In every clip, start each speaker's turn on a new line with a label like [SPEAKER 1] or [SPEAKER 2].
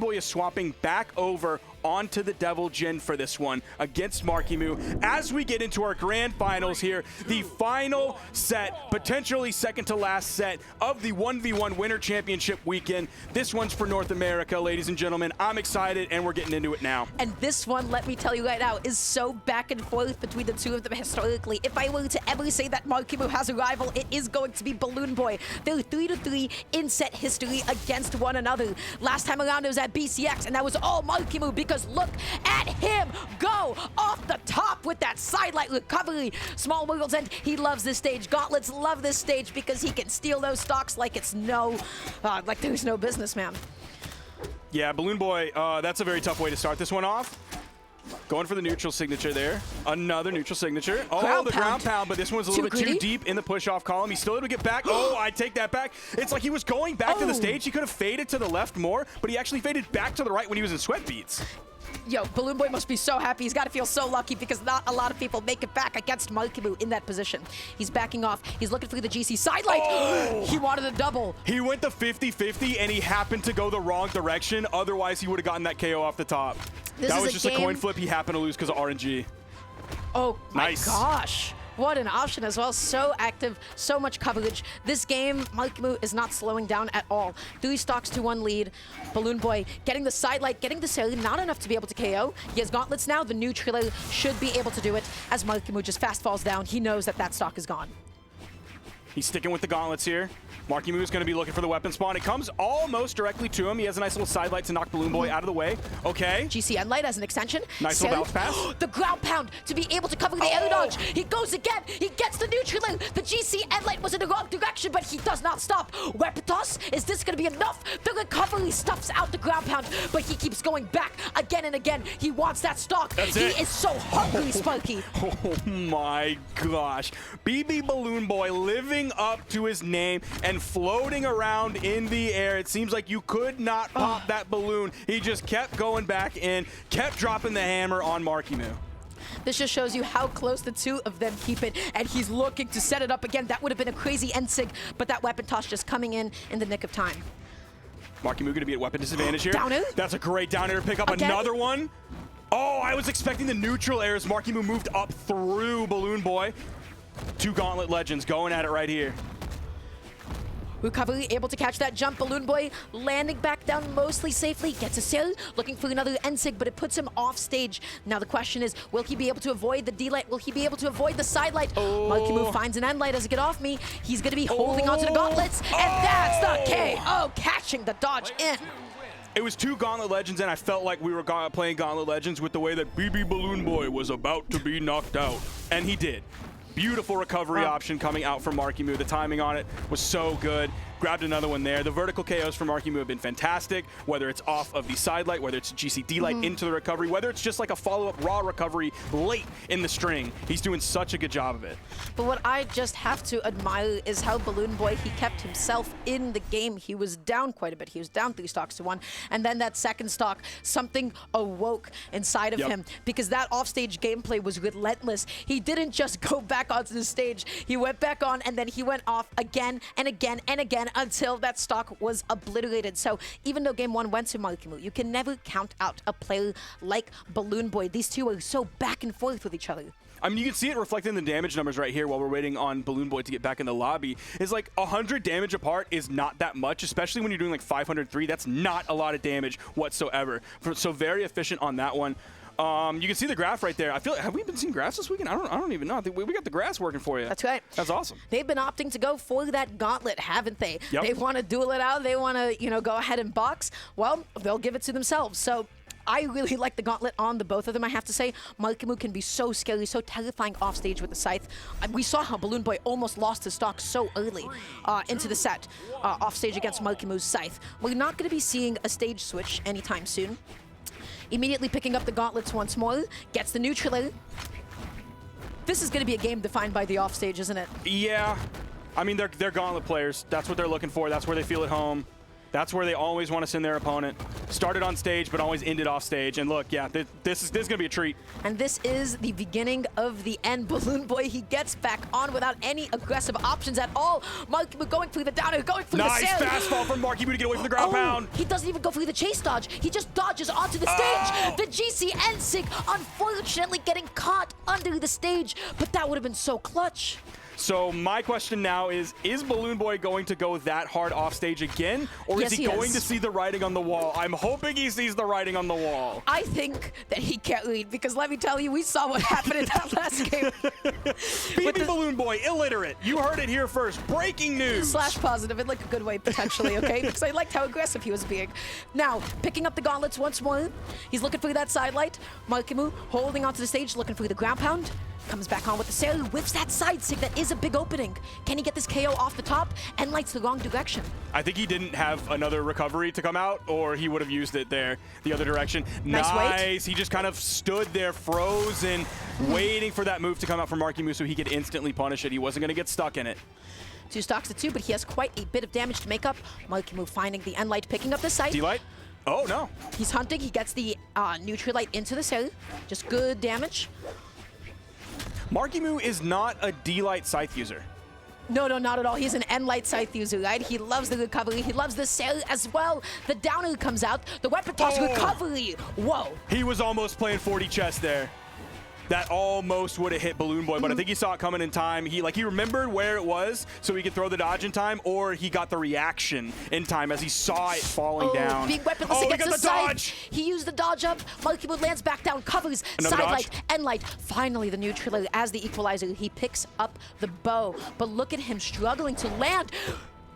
[SPEAKER 1] BallonBoy is swapping back over onto the Devil Jin for this one against Marckiemoo. As we get into our grand finals here, the final set, potentially second to last set of the 1v1 Winter Championship weekend. This one's for North America, ladies and gentlemen. I'm excited, and we're getting into it now.
[SPEAKER 2] And this one, let me tell you right now, is so back and forth between the two of them historically. If I were to ever say that Marckiemoo has a rival, it is going to be BallonBoy. They're 3-3 in set history against one another. Last time around, it was at BCX, and that was all Marckiemoo, because look at him go off the top with that sidelight recovery. Small World's End, he loves this stage. Gauntlets love this stage because he can steal those stocks like it's like there's no business, man.
[SPEAKER 1] Yeah, BallonBoy, that's a very tough way to start this one off. Going for the neutral signature there. Another neutral signature. Oh, the ground pound, but this one's a little bit too deep in the push-off column. He's still able to get back. Oh, I take that back. It's like he was going back to the stage. He could have faded to the left more, but he actually faded back to the right when he was in sweat beads.
[SPEAKER 2] Yo, BallonBoy must be so happy. He's got to feel so lucky because not a lot of people make it back against Marckiemoo in that position. He's backing off. He's looking for the GC sidelight. Oh. He wanted a double.
[SPEAKER 1] He went the 50-50, and he happened to go the wrong direction. Otherwise, he would have gotten that KO off the top. That was just a coin flip. He happened to lose because of RNG.
[SPEAKER 2] Oh,
[SPEAKER 1] nice.
[SPEAKER 2] My gosh. What an option as well. So active, so much coverage. This game, Marckiemoo is not slowing down at all. 3 stocks to 1 lead. BallonBoy getting the sidelight, getting the Sally, not enough to be able to KO. He has gauntlets now. The neutral should be able to do it as Marckiemoo just fast falls down. He knows that that stock is gone.
[SPEAKER 1] He's sticking with the gauntlets here. Marckiemoo is going to be looking for the weapon spawn. It comes almost directly to him. He has a nice little sidelight to knock BallonBoy out of the way. Okay.
[SPEAKER 2] GC Endlight as an extension.
[SPEAKER 1] Nice little bounce pass.
[SPEAKER 2] The ground pound to be able to cover the air dodge. He goes again. He gets the neutral. The GC Endlight was in the wrong direction, but he does not stop. Weapon toss. Is this going to be enough? The recovery stuffs out the ground pound, but he keeps going back again and again. He wants that stock.
[SPEAKER 1] That's
[SPEAKER 2] he
[SPEAKER 1] it.
[SPEAKER 2] is so hungry, Sparky.
[SPEAKER 1] Oh my gosh. BB BallonBoy living up to his name and floating around in the air. It seems like you could not pop that balloon. He just kept going back in, kept dropping the hammer on Marckiemoo.
[SPEAKER 2] This just shows you how close the two of them keep it, and he's looking to set it up again. That would have been a crazy end sig, but that weapon toss just coming in the nick of time.
[SPEAKER 1] Marckiemoo going to be at weapon disadvantage here.
[SPEAKER 2] Down air?
[SPEAKER 1] That's a great down air to pick up another one. Oh, I was expecting the neutral air as Marckiemoo moved up through BallonBoy. 2 Gauntlet Legends going at it right here.
[SPEAKER 2] Recovery, able to catch that jump. BallonBoy landing back down mostly safely. Gets a sail, looking for another N-Sig, but it puts him off stage. Now the question is, will he be able to avoid the D-Light? Will he be able to avoid the sidelight? Oh. Marckiemoo finds an N-Light. Does it get off me? He's going to be holding onto the gauntlets, and that's the KO, catching the dodge in.
[SPEAKER 1] It was 2 Gauntlet Legends, and I felt like we were playing Gauntlet Legends with the way that BB BallonBoy was about to be knocked out, and he did. Beautiful recovery option coming out from Marckiemoo. The timing on it was so good. Grabbed another one there. The vertical KOs from Marckiemoo have been fantastic, whether it's off of the sidelight, whether it's GCD light into the recovery, whether it's just like a follow-up raw recovery late in the string. He's doing such a good job of it.
[SPEAKER 2] But what I just have to admire is how BallonBoy, he kept himself in the game. He was down quite a bit. He was down 3 stocks to 1. And then that second stock, something awoke inside of him because that offstage gameplay was relentless. He didn't just go back onto the stage. He went back on and then he went off again and again and again until that stock was obliterated. So even though game 1 went to Marckiemoo, you can never count out a player like BallonBoy. These two are so back and forth with each other.
[SPEAKER 1] I mean, you can see it reflected in the damage numbers right here while we're waiting on BallonBoy to get back in the lobby. It's like 100 damage apart is not that much, especially when you're doing like 503. That's not a lot of damage whatsoever. So very efficient on that one. You can see the graph right there. I feel have we been seeing graphs this weekend? I don't even know. We got the graphs working for you.
[SPEAKER 2] That's right.
[SPEAKER 1] That's awesome.
[SPEAKER 2] They've been opting to go for that gauntlet, haven't they?
[SPEAKER 1] Yep.
[SPEAKER 2] They want to duel it out. They want to, go ahead and box. Well, they'll give it to themselves. So I really like the gauntlet on the both of them, I have to say. Marckiemoo can be so scary, so terrifying off stage with the scythe. We saw how BallonBoy almost lost his stock so early into the set off stage against Marckiemoo's scythe. We're not going to be seeing a stage switch anytime soon. Immediately picking up the gauntlets once more, gets the neutral. This is going to be a game defined by the offstage, isn't it?
[SPEAKER 1] Yeah. I mean, they're gauntlet players. That's what they're looking for. That's where they feel at home. That's where they always want to send their opponent. Started on stage, but always ended off stage. And look, yeah, this is going to be a treat.
[SPEAKER 2] And this is the beginning of the end. BallonBoy, he gets back on without any aggressive options at all. Marckiemoo going for the downer, going for the
[SPEAKER 1] Nice
[SPEAKER 2] sail.
[SPEAKER 1] fastball from Marckiemoo to get away from the ground pound.
[SPEAKER 2] He doesn't even go for the chase dodge. He just dodges onto the stage. The GC Ensig, unfortunately getting caught under the stage, but that would have been so clutch.
[SPEAKER 1] So my question now is BallonBoy going to go that hard off stage again? Or
[SPEAKER 2] Yes,
[SPEAKER 1] is he going to see the writing on the wall? I'm hoping he sees the writing on the wall.
[SPEAKER 2] I think that he can't lead, because let me tell you, we saw what happened in that last game.
[SPEAKER 1] BB BallonBoy, illiterate. You heard it here first. Breaking news.
[SPEAKER 2] Slash positive in like a good way, potentially, okay? Because I liked how aggressive he was being. Now, picking up the gauntlets once more. He's looking for that side light. Marckiemoo holding onto the stage, looking for the ground pound. Comes back on with the sail, whips that side sig. That is a big opening. Can he get this KO off the top? And lights the wrong direction.
[SPEAKER 1] I think he didn't have another recovery to come out, or he would have used it there, the other direction.
[SPEAKER 2] Nice wait.
[SPEAKER 1] He just kind of stood there frozen, waiting for that move to come out from Marckiemoo so he could instantly punish it. He wasn't going to get stuck in it.
[SPEAKER 2] 2 stocks to 2, but he has quite a bit of damage to make up. Marckiemoo finding the end light, picking up the sight.
[SPEAKER 1] D-light? Oh, no.
[SPEAKER 2] He's hunting. He gets the neutral light into the sail. Just good damage.
[SPEAKER 1] Marckiemoo is not a D-light scythe user.
[SPEAKER 2] No, not at all. He's an end-light scythe user, right? He loves the recovery. He loves the sail as well. The downer comes out. The weapon toss recovery. Whoa.
[SPEAKER 1] He was almost playing 40 chess there. That almost would have hit BallonBoy, but I think he saw it coming in time. He remembered where it was so he could throw the dodge in time, or he got the reaction in time as he saw it falling down.
[SPEAKER 2] Being weaponless against the side.
[SPEAKER 1] Dodge.
[SPEAKER 2] He used the dodge up. Marckiemoo lands back down, covers,
[SPEAKER 1] Another
[SPEAKER 2] side
[SPEAKER 1] dodge.
[SPEAKER 2] light, end light. Finally, the neutral as the equalizer. He picks up the bow, but look at him struggling to land.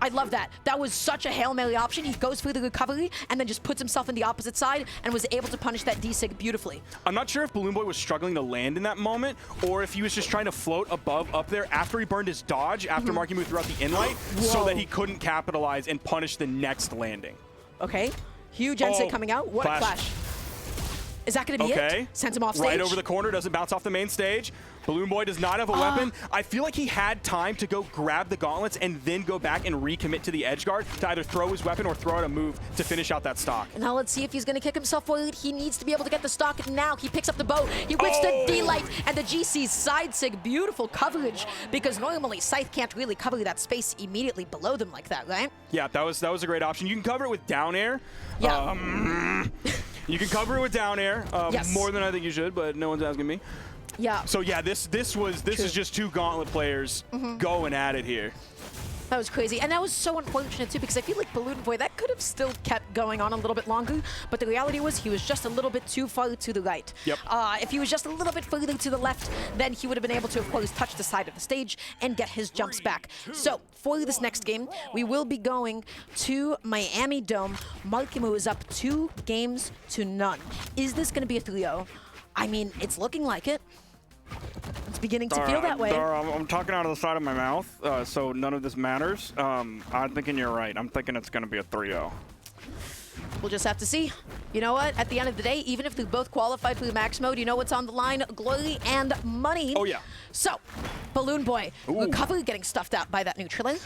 [SPEAKER 2] I love that. That was such a Hail Mary option. He goes for the recovery and then just puts himself in the opposite side and was able to punish that D-sig beautifully.
[SPEAKER 1] I'm not sure if BallonBoy was struggling to land in that moment or if he was just trying to float above up there after he burned his dodge after Marckiemoo threw out the in-light so that he couldn't capitalize and punish the next landing.
[SPEAKER 2] Okay. Huge Ensig coming out. What a clash. Is that going to be it? Sends him off stage.
[SPEAKER 1] Right over the corner, doesn't bounce off the main stage. BallonBoy does not have a weapon. I feel like he had time to go grab the gauntlets and then go back and recommit to the edge guard to either throw his weapon or throw out a move to finish out that stock.
[SPEAKER 2] Now let's see if he's going to kick himself forward. He needs to be able to get the stock now. He picks up the bow. He whips the D-light and the GC's side sig. Beautiful coverage because normally Scythe can't really cover that space immediately below them like that, right?
[SPEAKER 1] Yeah, that was a great option. You can cover it with down air.
[SPEAKER 2] Yeah.
[SPEAKER 1] You can cover it with down air more than I think you should, but no one's asking me.
[SPEAKER 2] Yeah.
[SPEAKER 1] So yeah, this is just 2 gauntlet players going at it here.
[SPEAKER 2] That was crazy. And that was so unfortunate, too, because I feel like BallonBoy, that could have still kept going on a little bit longer. But the reality was he was just a little bit too far to the right.
[SPEAKER 1] Yep.
[SPEAKER 2] If he was just a little bit further to the left, then he would have been able to, of course, touch the side of the stage and get his jumps back. So for this next game, we will be going to Miami Dome. Marckiemoo is up 2 games to none. Is this going to be a 3-0? I mean, it's looking like it. It's beginning to feel that way.
[SPEAKER 3] I'm talking out of the side of my mouth, so none of this matters. I'm thinking you're right. I'm thinking it's going to be a 3-0.
[SPEAKER 2] We'll just have to see. You know what? At the end of the day, even if they both qualified for the max mode, you know what's on the line? Glory and money.
[SPEAKER 1] Oh, yeah.
[SPEAKER 2] So, BallonBoy, recovery getting stuffed out by that neutral.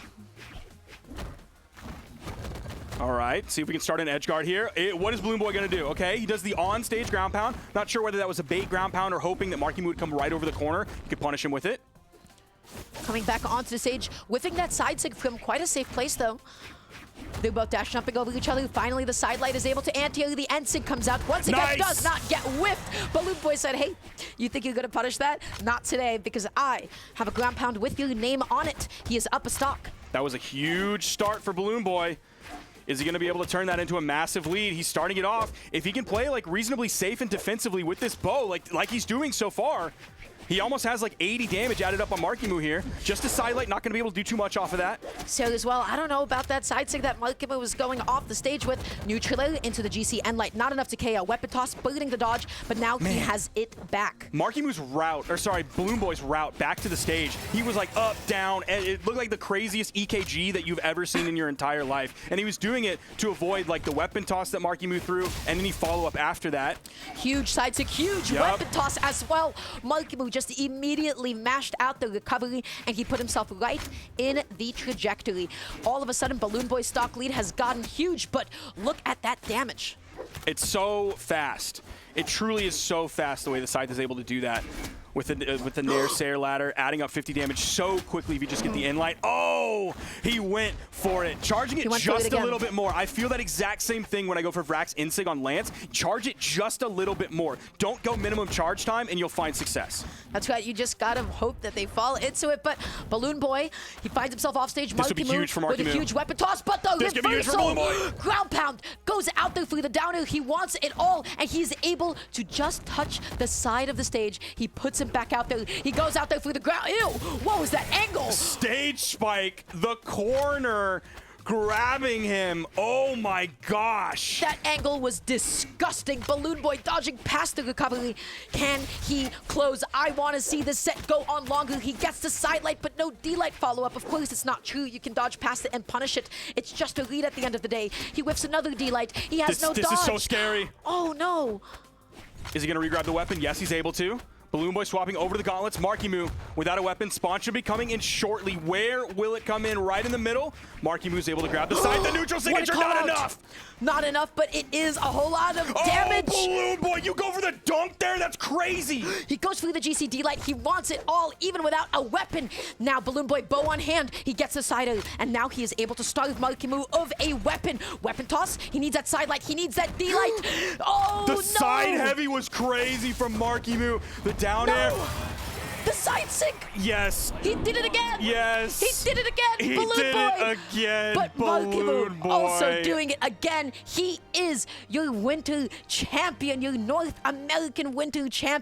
[SPEAKER 1] All right, see if we can start an edge guard here. What is BallonBoy going to do? Okay, he does the on-stage ground pound. Not sure whether that was a bait ground pound or hoping that Marckiemoo would come right over the corner. He could punish him with it.
[SPEAKER 2] Coming back onto the stage, whiffing that side sig from quite a safe place, though. They're both dash jumping over each other. Finally, the side light is able to anti-air. The end sig comes out. Once again, does not get whiffed. BallonBoy said, hey, you think you're going to punish that? Not today, because I have a ground pound with your name on it. He is up a stock.
[SPEAKER 1] That was a huge start for BallonBoy. Is he going to be able to turn that into a massive lead? He's starting it off. If he can play like reasonably safe and defensively with this bow, like he's doing so far, he almost has like 80 damage added up on Marckiemoo here. Just a side light, not going to be able to do too much off of that.
[SPEAKER 2] So as well, I don't know about that side sig that Marckiemoo was going off the stage with. Neutral into the GC end light, not enough to KO. Weapon toss, burning the dodge, but now he has it back.
[SPEAKER 1] Marckiemuu's route, or sorry, BallonBoy's route back to the stage, he was like up, down, and it looked like the craziest EKG that you've ever seen in your entire life. And he was doing it to avoid like the weapon toss that Marckiemoo threw, and any follow-up after that.
[SPEAKER 2] Huge side sig, huge weapon toss as well. Marckiemoo just immediately mashed out the recovery, and he put himself right in the trajectory. All of a sudden, BallonBoy's stock lead has gotten huge, but look at that damage.
[SPEAKER 1] It's so fast. It truly is so fast the way the Scythe is able to do that with the Nair Sayer ladder, adding up 50 damage so quickly if you just get the inlight. Oh, he went for it. Charging it just a little bit more. I feel that exact same thing when I go for Vrax Insig on Lance. Charge it just a little bit more. Don't go minimum charge time and you'll find success.
[SPEAKER 2] That's right. You just gotta hope that they fall into it. But BallonBoy, he finds himself off stage.
[SPEAKER 1] This would be huge for Marckiemoo.
[SPEAKER 2] With a huge weapon toss, but the
[SPEAKER 1] this could be huge for BallonBoy.
[SPEAKER 2] Ground pound goes out there for the downer. He wants it all, and he's able to just touch the side of the stage. He puts him back out there. He goes out there for the ground. Ew! What was that angle?
[SPEAKER 1] Stage spike, the corner, grabbing him. Oh my gosh.
[SPEAKER 2] That angle was disgusting. BallonBoy dodging past the recovery. Can he close? I want to see the set go on longer. He gets the sidelight, but no D-light follow-up. Of course, it's not true. You can dodge past it and punish it. It's just a lead at the end of the day. He whiffs another D-light. He has no dodge.
[SPEAKER 1] This is so scary.
[SPEAKER 2] Oh, no.
[SPEAKER 1] Is he going to re-grab the weapon? Yes, he's able to. BallonBoy swapping over to the gauntlets. Marckiemoo without a weapon. Spawn should be coming in shortly. Where will it come in? Right in the middle. Marckiemoo able to grab the side. The neutral signature, not enough.
[SPEAKER 2] Not enough, but it is a whole lot of damage.
[SPEAKER 1] Oh, BallonBoy, you go for the dunk there? That's crazy.
[SPEAKER 2] He goes for the GCD light. He wants it all, even without a weapon. Now, BallonBoy, bow on hand. He gets the side out, and now he is able to starve Marckiemoo of a weapon. Weapon toss. He needs that side light. He needs that D light. Oh, no.
[SPEAKER 1] The side heavy was crazy from Marckiemoo. The down air.
[SPEAKER 2] The side sink.
[SPEAKER 1] Yes.
[SPEAKER 2] He did it again.
[SPEAKER 1] Yes.
[SPEAKER 2] He did it again.
[SPEAKER 1] He did it again.
[SPEAKER 2] But Marckiemoo
[SPEAKER 1] BallonBoy
[SPEAKER 2] also doing it again. He is your winter champion, your North American winter champion.